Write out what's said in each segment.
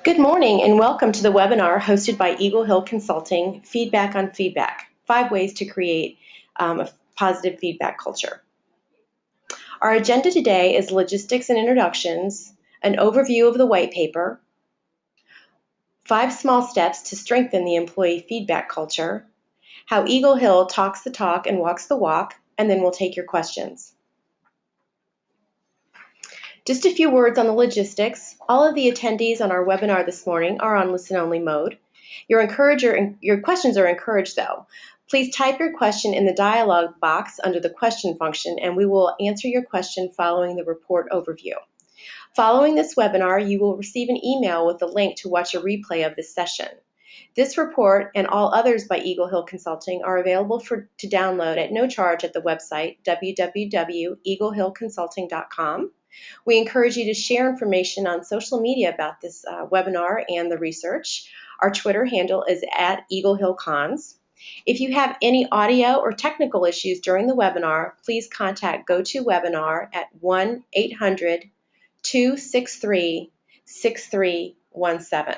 Good morning and welcome to the webinar hosted by Eagle Hill Consulting, Feedback on Feedback, 5 Ways to Create a Positive Feedback Culture. Our agenda today is logistics and introductions, an overview of the white paper, 5 small steps to strengthen the employee feedback culture, how Eagle Hill talks the talk and walks the walk, and then we'll take your questions. Just a few words on the logistics. All of the attendees on our webinar this morning are on listen-only mode. Your questions are encouraged, though. Please type your question in the dialog box under the question function, and we will answer your question following the report overview. Following this webinar, you will receive an email with a link to watch a replay of this session. This report and all others by Eagle Hill Consulting are available to download at no charge at the website www.eaglehillconsulting.com. We encourage you to share information on social media about this webinar and the research. Our Twitter handle is @EagleHillCons. If you have any audio or technical issues during the webinar, please contact GoToWebinar at 1-800-263-6317.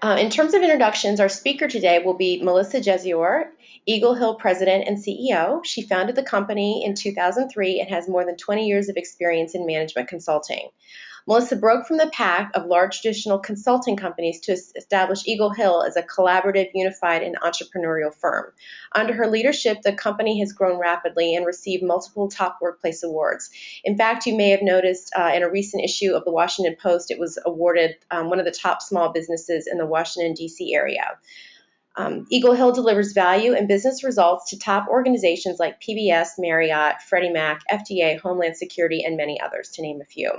In terms of introductions, our speaker today will be Melissa Jezior, Eagle Hill President and CEO. She founded the company in 2003 and has more than 20 years of experience in management consulting. Melissa broke from the pack of large traditional consulting companies to establish Eagle Hill as a collaborative, unified, and entrepreneurial firm. Under her leadership, the company has grown rapidly and received multiple top workplace awards. In fact, you may have noticed in a recent issue of the Washington Post, it was awarded one of the top small businesses in the Washington, D.C. area. Eagle Hill delivers value and business results to top organizations like PBS, Marriott, Freddie Mac, FDA, Homeland Security, and many others, to name a few.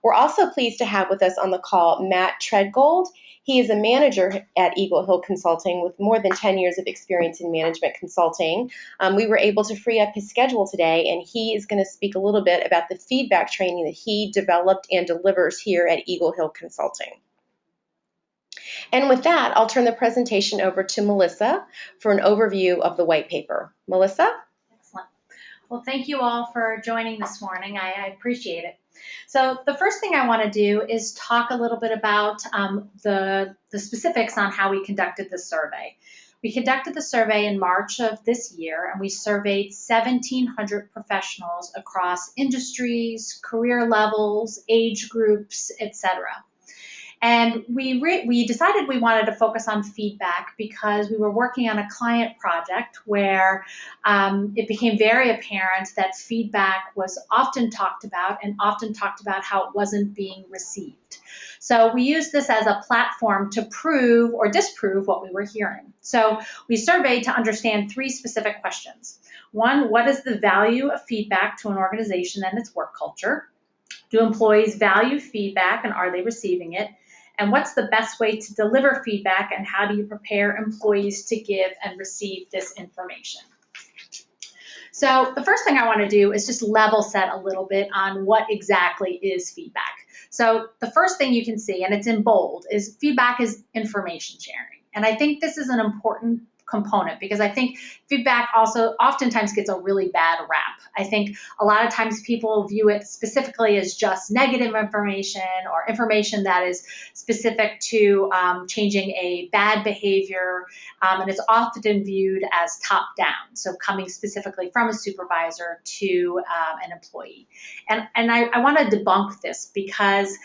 We're also pleased to have with us on the call Matt Treadgold. He is a manager at Eagle Hill Consulting with more than 10 years of experience in management consulting. We were able to free up his schedule today, and he is going to speak a little bit about the feedback training that he developed and delivers here at Eagle Hill Consulting. And with that, I'll turn the presentation over to Melissa for an overview of the white paper. Melissa? Excellent. Well, thank you all for joining this morning. I appreciate it. So the first thing I want to do is talk a little bit about the specifics on how we conducted this survey. We conducted the survey in March of this year, and we surveyed 1,700 professionals across industries, career levels, age groups, etc. And we decided we wanted to focus on feedback because we were working on a client project where it became very apparent that feedback was often talked about how it wasn't being received. So we used this as a platform to prove or disprove what we were hearing. So we surveyed to understand 3 specific questions. 1, what is the value of feedback to an organization and its work culture? Do employees value feedback and are they receiving it? And what's the best way to deliver feedback and how do you prepare employees to give and receive this information? So the first thing I want to do is just level set a little bit on what exactly is feedback. So the first thing you can see, and it's in bold, is feedback is information sharing. And I think this is an important component because I think feedback also oftentimes gets a really bad rap. I think a lot of times people view it specifically as just negative information or information that is specific to changing a bad behavior, and it's often viewed as top down, so coming specifically from a supervisor to an employee. And I want to debunk this because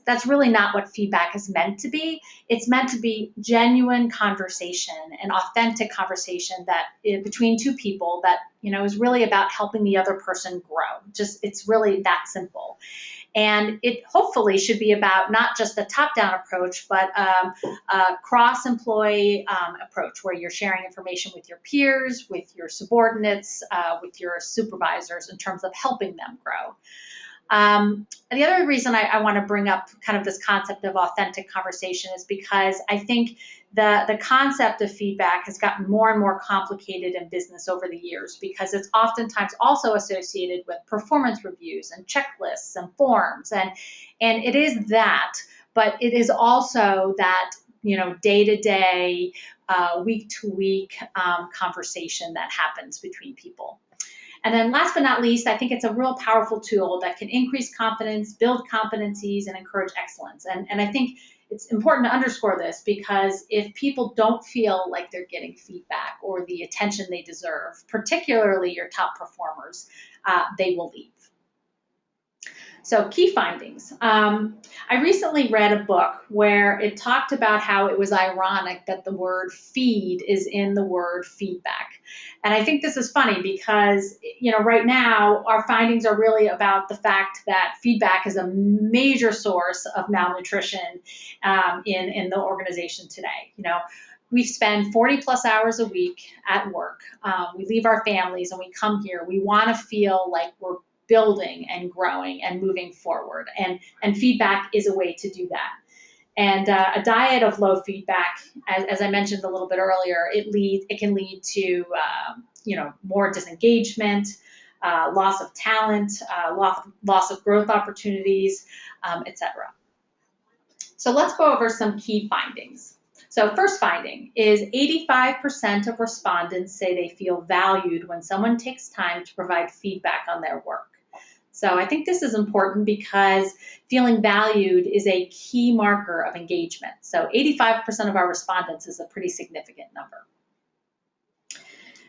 that's really not what feedback is meant to be. It's meant to be genuine conversation and authentic conversation that between 2 people that is really about helping the other person grow. It's really that simple. And it hopefully should be about not just a top-down approach, but a cross-employee approach where you're sharing information with your peers, with your subordinates, with your supervisors in terms of helping them grow. And the other reason I want to bring up kind of this concept of authentic conversation is because I think the concept of feedback has gotten more and more complicated in business over the years because it's oftentimes also associated with performance reviews and checklists and forms. And it is that, but it is also that, day-to-day, week-to-week conversation that happens between people. And then last but not least, I think it's a real powerful tool that can increase confidence, build competencies, and encourage excellence. And I think it's important to underscore this because if people don't feel like they're getting feedback or the attention they deserve, particularly your top performers, they will leave. So key findings. I recently read a book where it talked about how it was ironic that the word feed is in the word feedback. And I think this is funny because, right now our findings are really about the fact that feedback is a major source of malnutrition in the organization today. We spend 40 plus hours a week at work. We leave our families and we come here. We want to feel like we're building and growing and moving forward. And feedback is a way to do that. And a diet of low feedback, as I mentioned a little bit earlier, it can lead to more disengagement, loss of talent, loss of growth opportunities, etc. So let's go over some key findings. So first finding is 85% of respondents say they feel valued when someone takes time to provide feedback on their work. So I think this is important because feeling valued is a key marker of engagement. So 85% of our respondents is a pretty significant number.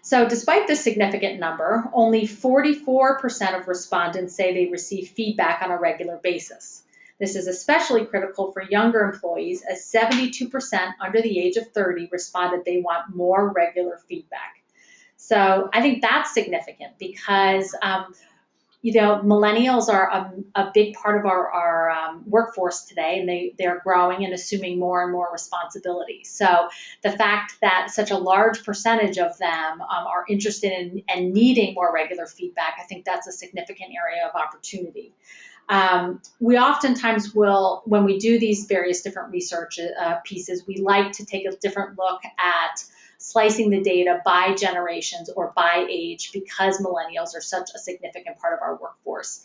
So despite this significant number, only 44% of respondents say they receive feedback on a regular basis. This is especially critical for younger employees, as 72% under the age of 30 responded they want more regular feedback. So I think that's significant because millennials are a big part of our workforce today, and they're growing and assuming more and more responsibility. So the fact that such a large percentage of them are interested in and needing more regular feedback, I think that's a significant area of opportunity. We oftentimes will, when we do these various different research pieces, we like to take a different look at slicing the data by generations or by age because millennials are such a significant part of our workforce.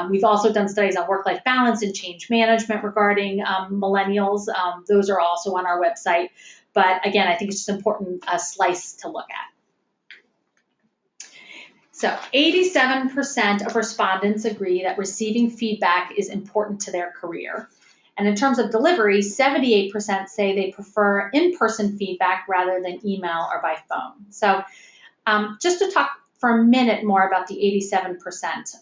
We've also done studies on work-life balance and change management regarding millennials. Those are also on our website. But again, I think it's just important slice to look at. So 87% of respondents agree that receiving feedback is important to their career. And in terms of delivery, 78% say they prefer in-person feedback rather than email or by phone. So just to talk for a minute more about the 87%,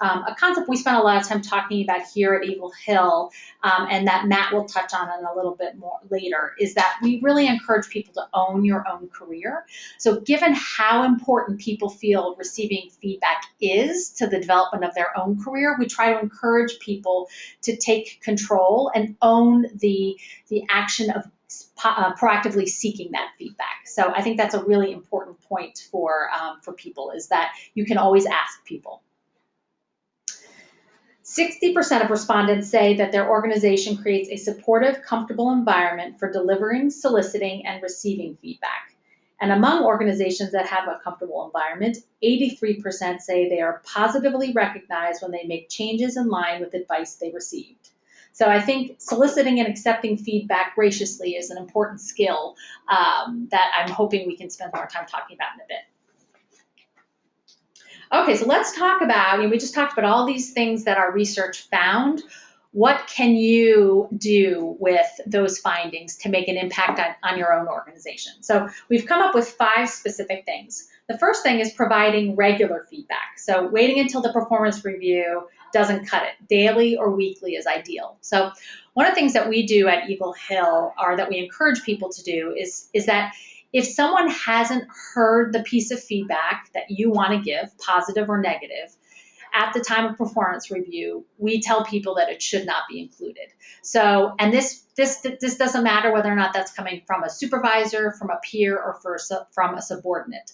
a concept we spent a lot of time talking about here at Eagle Hill, and that Matt will touch on in a little bit more later, is that we really encourage people to own your own career. So given how important people feel receiving feedback is to the development of their own career, we try to encourage people to take control and own the action of proactively seeking that feedback. So I think that's a really important point for people, is that you can always ask people. 60% of respondents say that their organization creates a supportive, comfortable environment for delivering, soliciting, and receiving feedback. And among organizations that have a comfortable environment, 83% say they are positively recognized when they make changes in line with advice they received. So I think soliciting and accepting feedback graciously is an important skill that I'm hoping we can spend more time talking about in a bit. Okay, so let's talk about, we just talked about all these things that our research found. What can you do with those findings to make an impact on your own organization? So we've come up with 5 specific things. The first thing is providing regular feedback. So waiting until the performance review doesn't cut it. Daily or weekly is ideal. So one of the things that we do at Eagle Hill, or that we encourage people to do, is that if someone hasn't heard the piece of feedback that you want to give, positive or negative, at the time of performance review, we tell people that it should not be included. So, and this doesn't matter whether or not that's coming from a supervisor, from a peer, or from a subordinate.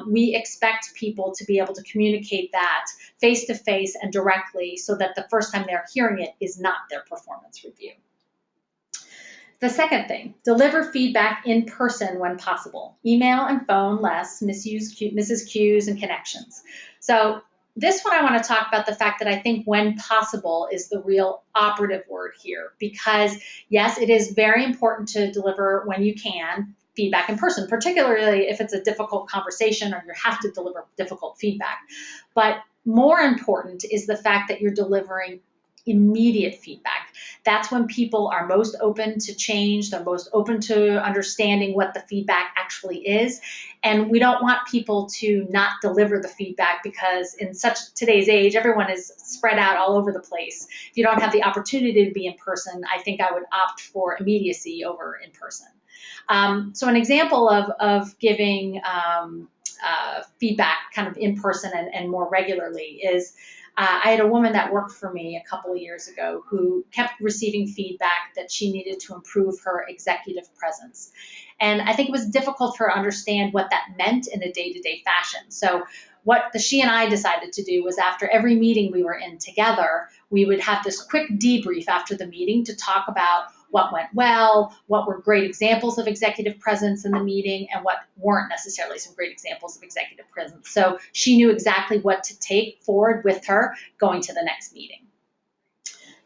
We expect people to be able to communicate that face-to-face and directly, so that the first time they're hearing it is not their performance review. The second thing, deliver feedback in person when possible. Email and phone less, misses cues and connections. So this one I want to talk about the fact that I think when possible is the real operative word here, because yes, it is very important to deliver when you can, feedback in person, particularly if it's a difficult conversation or you have to deliver difficult feedback. But more important is the fact that you're delivering immediate feedback. That's when people are most open to change. They're most open to understanding what the feedback actually is. And we don't want people to not deliver the feedback, because in such today's age, everyone is spread out all over the place. If you don't have the opportunity to be in person, I think I would opt for immediacy over in person. So an example of giving feedback kind of in person and more regularly is I had a woman that worked for me a couple of years ago who kept receiving feedback that she needed to improve her executive presence. And I think it was difficult for her to understand what that meant in a day-to-day fashion. So what she and I decided to do was, after every meeting we were in together, we would have this quick debrief after the meeting to talk about what went well, what were great examples of executive presence in the meeting, and what weren't necessarily some great examples of executive presence. So she knew exactly what to take forward with her going to the next meeting.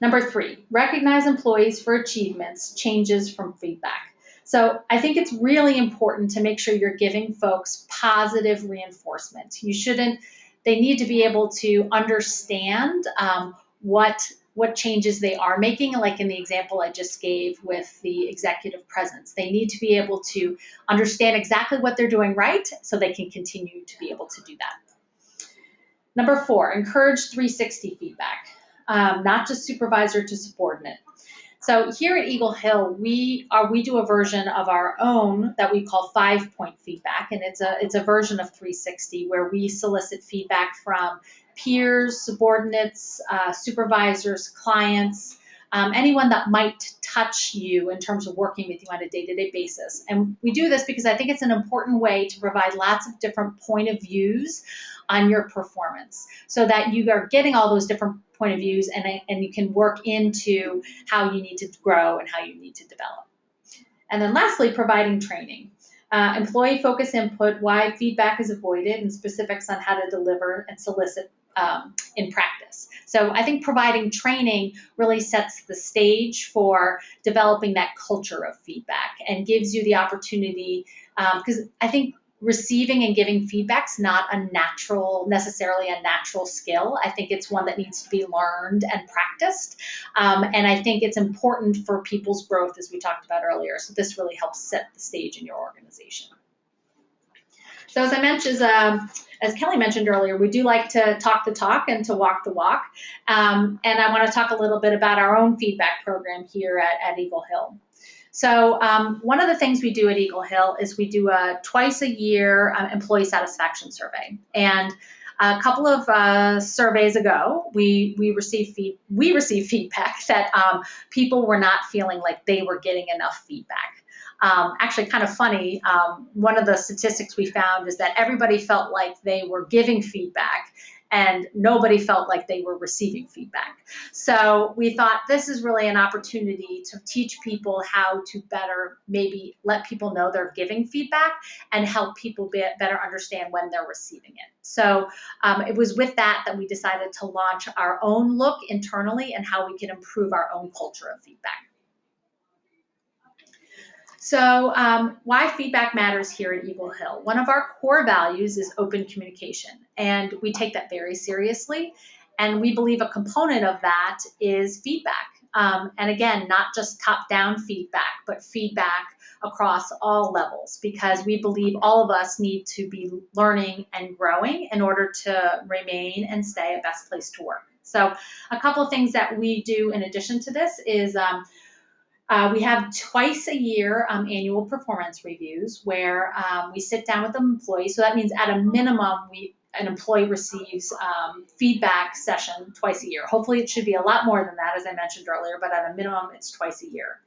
Number 3, recognize employees for achievements, changes from feedback. So I think it's really important to make sure you're giving folks positive reinforcement. They need to be able to understand what changes they are making, like in the example I just gave with the executive presence. They need to be able to understand exactly what they're doing right so they can continue to be able to do that. Number 4, encourage 360 feedback, not just supervisor to subordinate. So here at Eagle Hill, we do a version of our own that we call 5-point feedback, and it's a version of 360 where we solicit feedback from peers, subordinates, supervisors, clients, anyone that might touch you in terms of working with you on a day-to-day basis. And we do this because I think it's an important way to provide lots of different point of views on your performance, so that you are getting all those different point of views, and you can work into how you need to grow and how you need to develop. And then lastly, providing training. Employee focus input, why feedback is avoided, and specifics on how to deliver and solicit in practice. So I think providing training really sets the stage for developing that culture of feedback and gives you the opportunity, because I think receiving and giving feedback's not necessarily a natural skill. I think it's one that needs to be learned and practiced. And I think it's important for people's growth, as we talked about earlier. So this really helps set the stage in your organization. So as I mentioned, as Kelly mentioned earlier, we do like to talk the talk and to walk the walk. And I want to talk a little bit about our own feedback program here at Eagle Hill. So one of the things we do at Eagle Hill is we do a twice a year employee satisfaction survey. And a couple of surveys ago, we received feedback that people were not feeling like they were getting enough feedback. Actually, kind of funny, one of the statistics we found is that everybody felt like they were giving feedback and nobody felt like they were receiving feedback. So we thought this is really an opportunity to teach people how to better maybe let people know they're giving feedback and help people better understand when they're receiving it. So it was with that we decided to launch our own look internally and how we can improve our own culture of feedback. So why feedback matters here at Eagle Hill. One of our core values is open communication, and we take that very seriously. And we believe a component of that is feedback. And again, not just top-down feedback, but feedback across all levels, because we believe all of us need to be learning and growing in order to remain and stay a best place to work. So a couple of things that we do in addition to this is we have twice a year annual performance reviews where we sit down with the employee. So that means at a minimum, an employee receives feedback session twice a year. Hopefully it should be a lot more than that, as I mentioned earlier, but at a minimum, it's twice a year.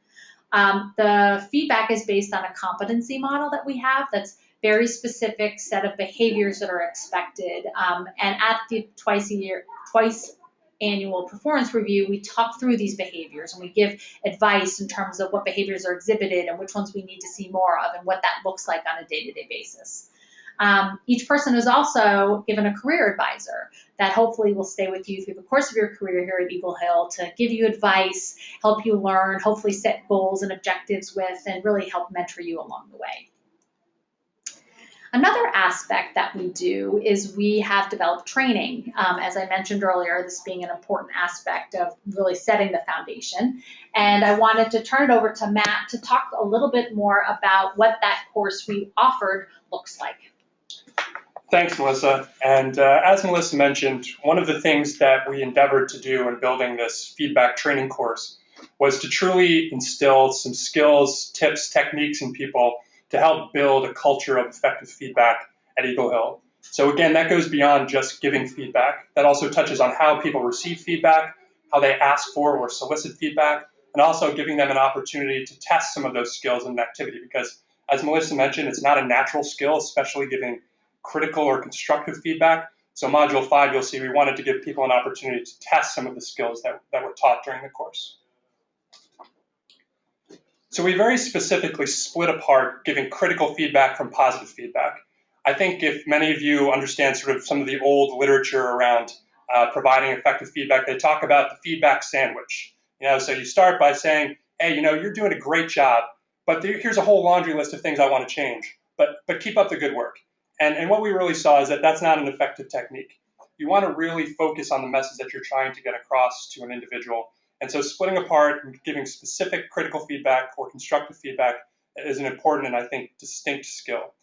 The feedback is based on a competency model that we have that's very specific set of behaviors that are expected. And at the twice annual performance review, we talk through these behaviors and we give advice in terms of what behaviors are exhibited and which ones we need to see more of and what that looks like on a day-to-day basis. Each person is also given a career advisor that hopefully will stay with you through the course of your career here at Eagle Hill to give you advice, help you learn, hopefully set goals and objectives with, and really help mentor you along the way. Another aspect that we do is we have developed training. As I mentioned earlier, this being an important aspect of really setting the foundation. And I wanted to turn it over to Matt to talk a little bit more about what that course we offered looks like. Thanks, Melissa. And as Melissa mentioned, one of the things that we endeavored to do in building this feedback training course was to truly instill some skills, tips, techniques in people to help build a culture of effective feedback at Eagle Hill. So again, that goes beyond just giving feedback. That also touches on how people receive feedback, how they ask for or solicit feedback, and also giving them an opportunity to test some of those skills in an activity. Because as Melissa mentioned, it's not a natural skill, especially giving critical or constructive feedback. So Module 5, you'll see we wanted to give people an opportunity to test some of the skills that were taught during the course. So we very specifically split apart giving critical feedback from positive feedback. I think if many of you understand sort of some of the old literature around providing effective feedback, they talk about the feedback sandwich. So you start by saying, hey, you're doing a great job, but here's a whole laundry list of things I want to change, but keep up the good work. And what we really saw is that that's not an effective technique. You want to really focus on the message that you're trying to get across to an individual. And so splitting apart and giving specific critical feedback or constructive feedback is an important and I think distinct skill.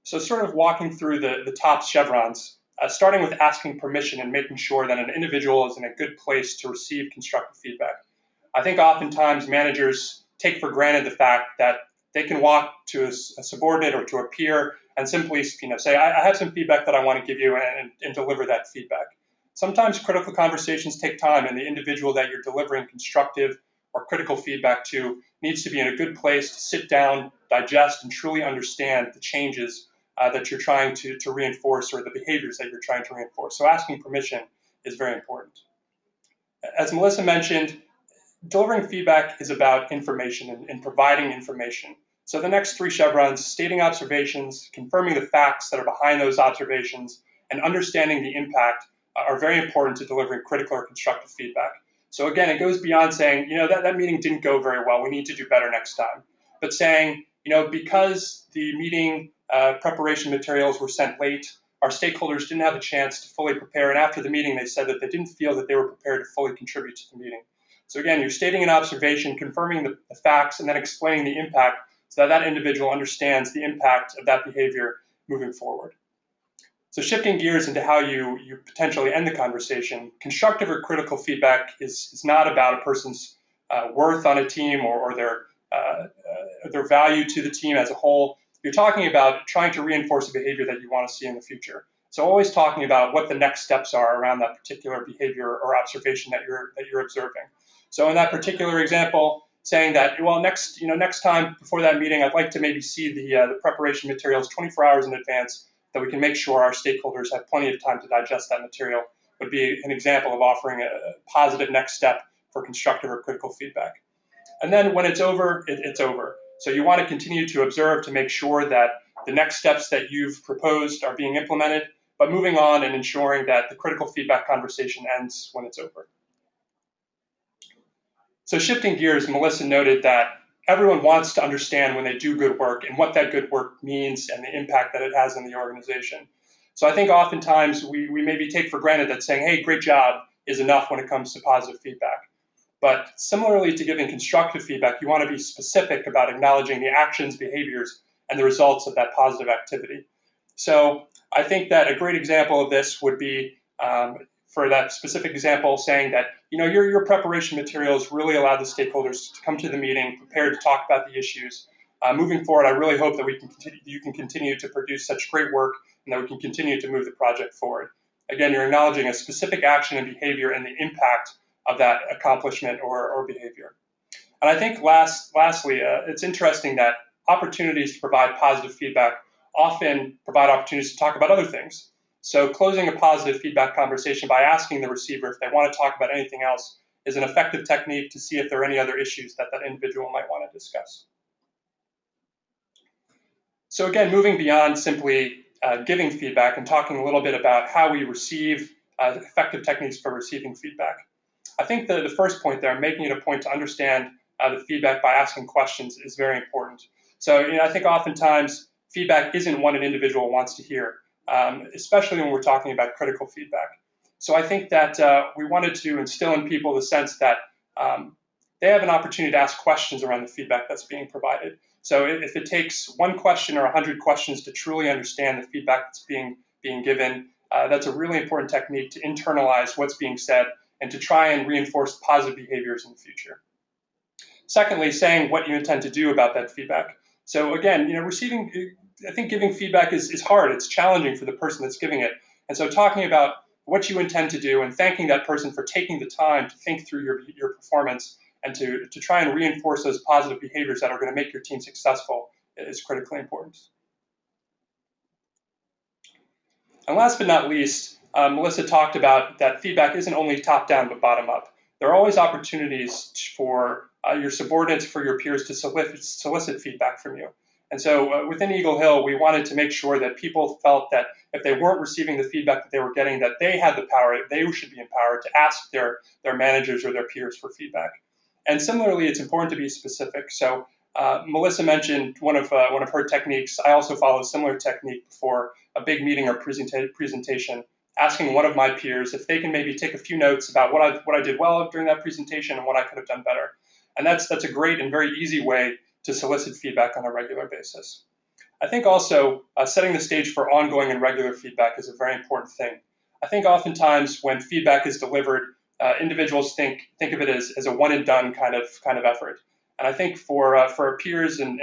So sort of walking through the top chevrons, starting with asking permission and making sure that an individual is in a good place to receive constructive feedback. I think oftentimes managers take for granted the fact that they can walk to a subordinate or to a peer and simply say, I have some feedback that I want to give you and deliver that feedback. Sometimes critical conversations take time, and the individual that you're delivering constructive or critical feedback to needs to be in a good place to sit down, digest, and truly understand the changes that you're trying to reinforce or the behaviors that you're trying to reinforce. So asking permission is very important. As Melissa mentioned, delivering feedback is about information and providing information. So the next 3 chevrons, stating observations, confirming the facts that are behind those observations, and understanding the impact are very important to delivering critical or constructive feedback. So again, it goes beyond saying, that meeting didn't go very well, we need to do better next time. But saying, because the meeting preparation materials were sent late, our stakeholders didn't have a chance to fully prepare, and after the meeting they said that they didn't feel that they were prepared to fully contribute to the meeting. So again, you're stating an observation, confirming the facts, and then explaining the impact so that individual understands the impact of that behavior moving forward. So shifting gears into how you potentially end the conversation, constructive or critical feedback is not about a person's worth on a team or their value to the team as a whole. You're talking about trying to reinforce a behavior that you want to see in the future. So always talking about what the next steps are around that particular behavior or observation that you're observing. So in that particular example, saying that, well, next time before that meeting, I'd like to maybe see the preparation materials 24 hours in advance, that we can make sure our stakeholders have plenty of time to digest that material, would be an example of offering a positive next step for constructive or critical feedback. And then when it's over, it's over. So you want to continue to observe to make sure that the next steps that you've proposed are being implemented, but moving on and ensuring that the critical feedback conversation ends when it's over. So shifting gears, Melissa noted that everyone wants to understand when they do good work and what that good work means and the impact that it has in the organization. So I think oftentimes we maybe take for granted that saying, hey, great job is enough when it comes to positive feedback. But similarly to giving constructive feedback, you want to be specific about acknowledging the actions, behaviors, and the results of that positive activity. So I think that a great example of this would be, for that specific example, saying that your preparation materials really allow the stakeholders to come to the meeting prepared to talk about the issues. Moving forward, I really hope that you can continue to produce such great work and that we can continue to move the project forward. Again, you're acknowledging a specific action and behavior and the impact of that accomplishment or behavior. And I think lastly, it's interesting that opportunities to provide positive feedback often provide opportunities to talk about other things. So closing a positive feedback conversation by asking the receiver if they want to talk about anything else is an effective technique to see if there are any other issues that individual might want to discuss. So again, moving beyond simply giving feedback and talking a little bit about how we receive effective techniques for receiving feedback. I think the first point there, making it a point to understand the feedback by asking questions, is very important. So I think oftentimes feedback isn't what an individual wants to hear, especially when we're talking about critical feedback. So I think that we wanted to instill in people the sense that they have an opportunity to ask questions around the feedback that's being provided. So if it takes one question or 100 questions to truly understand the feedback that's being given, that's a really important technique to internalize what's being said and to try and reinforce positive behaviors in the future. Secondly, saying what you intend to do about that feedback. So again, I think giving feedback is hard. It's challenging for the person that's giving it. And so talking about what you intend to do and thanking that person for taking the time to think through your performance and to try and reinforce those positive behaviors that are going to make your team successful is critically important. And last but not least, Melissa talked about that feedback isn't only top-down but bottom-up. There are always opportunities for your subordinates, for your peers to solicit feedback from you. And so within Eagle Hill, we wanted to make sure that people felt that if they weren't receiving the feedback that they were getting, that they had the power, they should be empowered to ask their managers or their peers for feedback. And similarly, it's important to be specific. So Melissa mentioned one of her techniques. I also follow a similar technique before a big meeting or presentation, asking one of my peers if they can maybe take a few notes about what I did well during that presentation and what I could have done better. And that's a great and very easy way to solicit feedback on a regular basis. I think also setting the stage for ongoing and regular feedback is a very important thing. I think oftentimes when feedback is delivered, individuals think of it as a one and done kind of effort. And I think for our peers and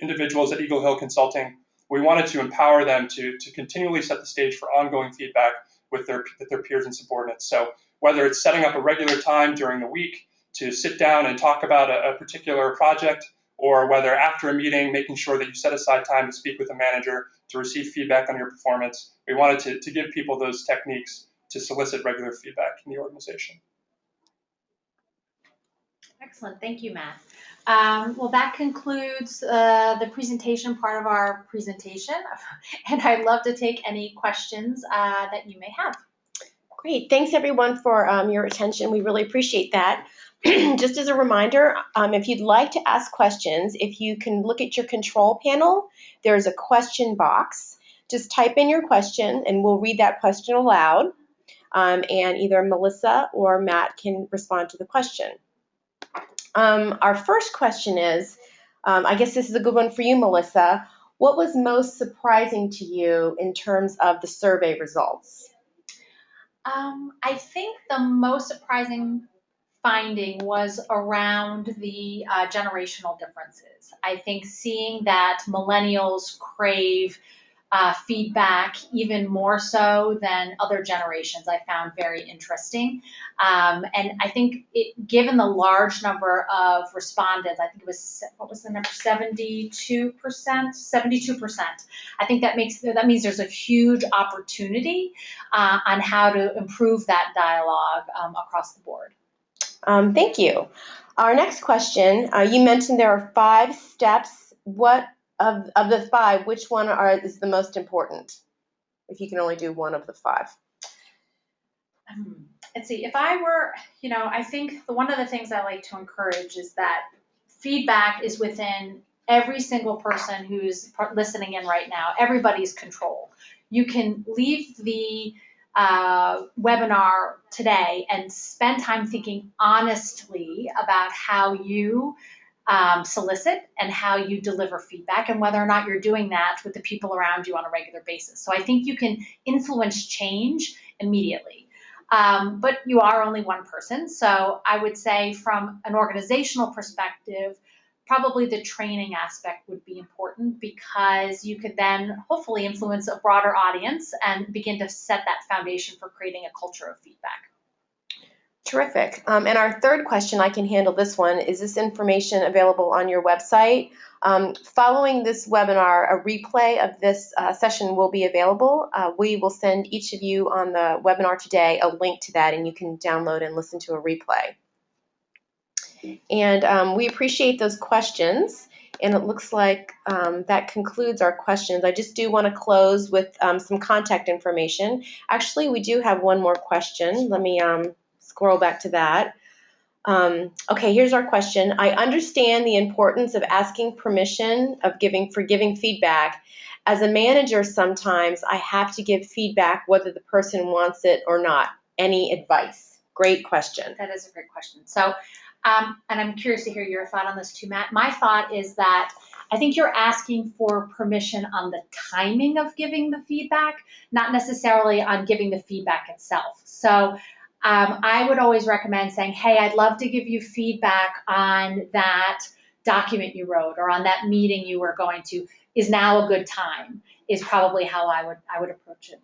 individuals at Eagle Hill Consulting, we wanted to empower them to continually set the stage for ongoing feedback with their peers and subordinates. So whether it's setting up a regular time during the week to sit down and talk about a particular project, or whether after a meeting, making sure that you set aside time to speak with a manager to receive feedback on your performance, we wanted to give people those techniques to solicit regular feedback in the organization. Excellent. Thank you, Matt. Well, that concludes the presentation part of our presentation, and I'd love to take any questions that you may have. Great. Thanks, everyone, for your attention. We really appreciate that. Just as a reminder, if you'd like to ask questions, if you can look at your control panel, there's a question box. Just type in your question, and we'll read that question aloud, and either Melissa or Matt can respond to the question. Our first question is, I guess this is a good one for you, Melissa. What was most surprising to you in terms of the survey results? I think the most surprising finding was around the generational differences. I think seeing that millennials crave feedback even more so than other generations I found very interesting. And I think given the large number of respondents, I think it was, what was the number, 72%? 72%. I think that means there's a huge opportunity on how to improve that dialogue across the board. Thank you. Our next question, you mentioned there are 5 steps. What of the 5, which one is the most important? If you can only do one of the 5. Let's see, if I were, I think one of the things I like to encourage is that feedback is within every single person who's listening in right now, everybody's control. You can leave the webinar today and spend time thinking honestly about how you solicit and how you deliver feedback and whether or not you're doing that with the people around you on a regular basis. So I think you can influence change immediately. But you are only one person. So I would say from an organizational perspective, probably the training aspect would be important because you could then hopefully influence a broader audience and begin to set that foundation for creating a culture of feedback. Terrific. And our third question, I can handle this one. Is this information available on your website? Following this webinar, a replay of this session will be available. We will send each of you on the webinar today a link to that, and you can download and listen to a replay. And we appreciate those questions. And it looks like that concludes our questions. I just do want to close with some contact information. Actually, we do have one more question. Let me scroll back to that. Okay, here's our question. I understand the importance of asking permission for giving feedback. As a manager, sometimes I have to give feedback whether the person wants it or not. Any advice? Great question. That is a great question. So, and I'm curious to hear your thought on this too, Matt. My thought is that I think you're asking for permission on the timing of giving the feedback, not necessarily on giving the feedback itself. So I would always recommend saying, hey, I'd love to give you feedback on that document you wrote or on that meeting you were going to. Is now a good time? Is probably how I would approach it.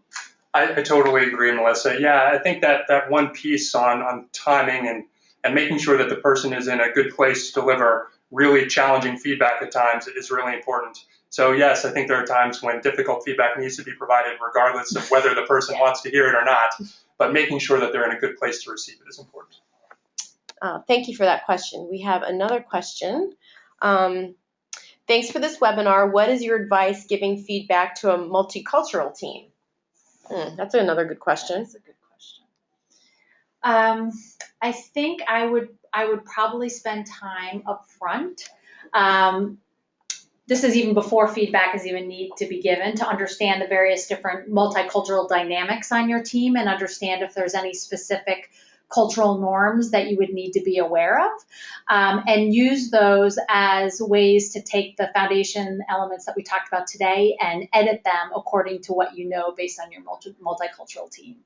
I totally agree, Melissa. Yeah, I think that one piece on timing and making sure that the person is in a good place to deliver really challenging feedback at times is really important. So yes, I think there are times when difficult feedback needs to be provided regardless of whether the person wants to hear it or not, but making sure that they're in a good place to receive it is important. Thank you for that question. We have another question. Thanks for this webinar. What is your advice giving feedback to a multicultural team? That's another good question. That's a good question. I think I would probably spend time up front. This is even before feedback is even need to be given, to understand the various different multicultural dynamics on your team and understand if there's any specific cultural norms that you would need to be aware of, and use those as ways to take the foundation elements that we talked about today and edit them according to what you know based on your multicultural team.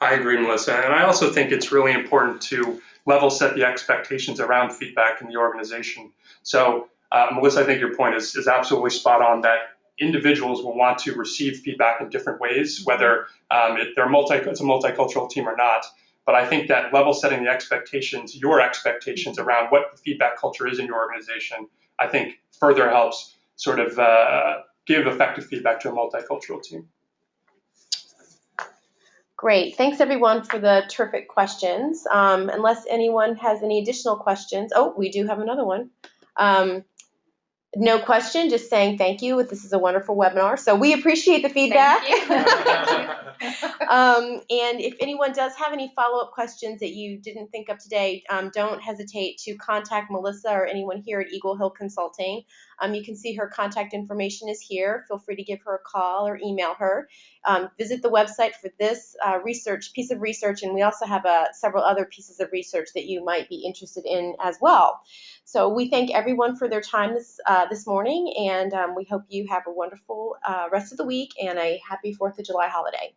I agree, Melissa. And I also think it's really important to level set the expectations around feedback in the organization. So, Melissa, I think your point is absolutely spot on, that individuals will want to receive feedback in different ways, whether it's a multicultural team or not. But I think that level setting the expectations, your expectations around what the feedback culture is in your organization, I think further helps sort of give effective feedback to a multicultural team. Great. Thanks, everyone, for the terrific questions. Unless anyone has any additional questions. Oh, we do have another one. No question, just saying thank you. This is a wonderful webinar. So we appreciate the feedback. Thank you. And if anyone does have any follow-up questions that you didn't think of today, don't hesitate to contact Melissa or anyone here at Eagle Hill Consulting. You can see her contact information is here. Feel free to give her a call or email her. Visit the website for this piece of research, and we also have several other pieces of research that you might be interested in as well. So we thank everyone for their time this morning, and we hope you have a wonderful rest of the week and a happy 4th of July holiday.